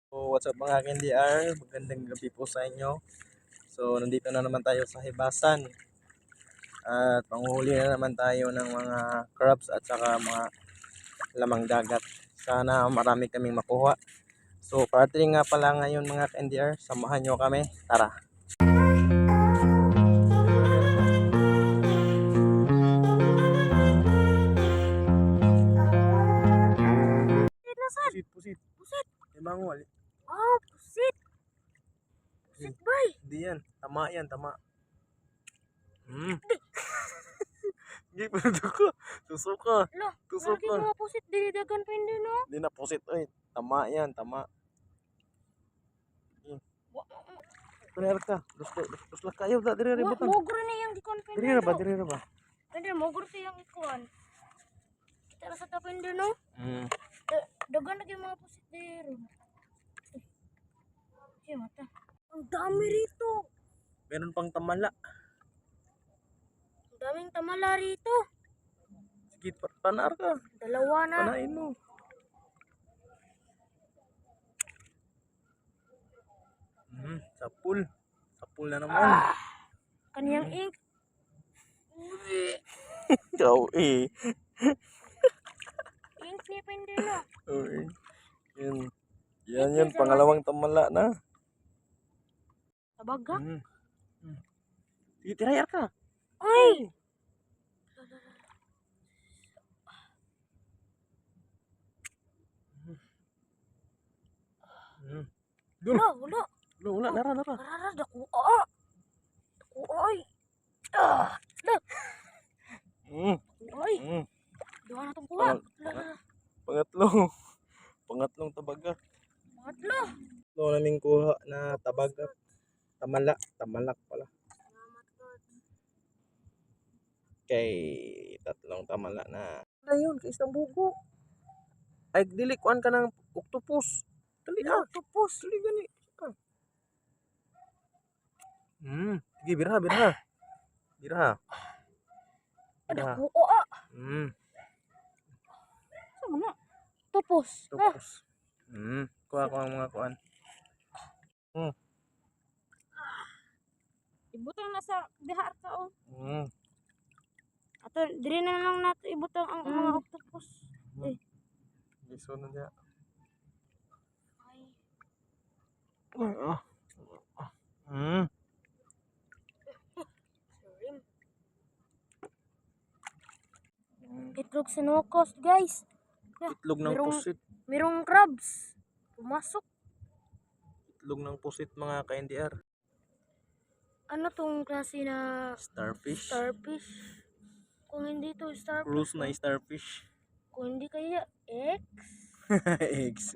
So, what's up mga KNDR? Magandang gabi po sa inyo. So, nandito na naman tayo sa Hibasan. At panghuli na naman tayo ng mga crabs at saka mga lamang dagat. Sana marami kaming makuha. So, parating nga pala ngayon mga KNDR. Samahan nyo kami. Tara! Pusit, pusit. Pusit. Ibango, Oh, pusit. Pusit, bay. Hindi yan. Tama yan, tama. Hindi pa ko. Susuka. Lo, Tusok lagi ka. mga pusit dilidagan pa hindi no. Hindi na pusit. Ay, tama yan, tama. Bener ka. Terus lah kayo tak diri Wa ributan. mogro na yang gikon pa Diri ba, diri ba? Hindi mogro to yang ikuan. Kita rasa tapende no. Hmm. Dagan lagi mga pusit diri. Siya mata. Ang dami rito. Meron pang tamala. Ang daming tamala rito. Sige, panar ka. Dalawa na. Panain mo. Sapul. Sapul na naman. Kaniyang ink. Ikaw eh. Ink ni pende no. Okay. Yan, pangalawang tamala na. Tabaga. Sige, tirayar ka. Ay. Dulo. Wala. Wala, nara. Arara dako. Dako ay. Lah. Ay. Duha na tong kuha. Pangatlong tabaga. Madlo. Ito naming kuha na tabaga. Tamalak pala. Okay, tatlong tamala na. Ano yun? Kay isang bugo. Ay, dili, kuhan ka ng octopus. Dali octopus. Dali gani. Sige, biraha. Biraha. Dako. Sama na. Tupos. Octopus. Kuha ko ang mga kuhan. Ibutang nasa bihar ka oh. Ato diri na lang nato ibutang ang mga octopus. Gusto na niya. Ay. Shrimp. Itlog sinukos, guys. Itlog ng pusit. Merong crabs. Pumasok. Itlog ng pusit mga ka-NDR. Ano tong klase na Starfish. starfish? Kung hindi to starfish. Cruise na starfish. Kung hindi kaya X. Eggs.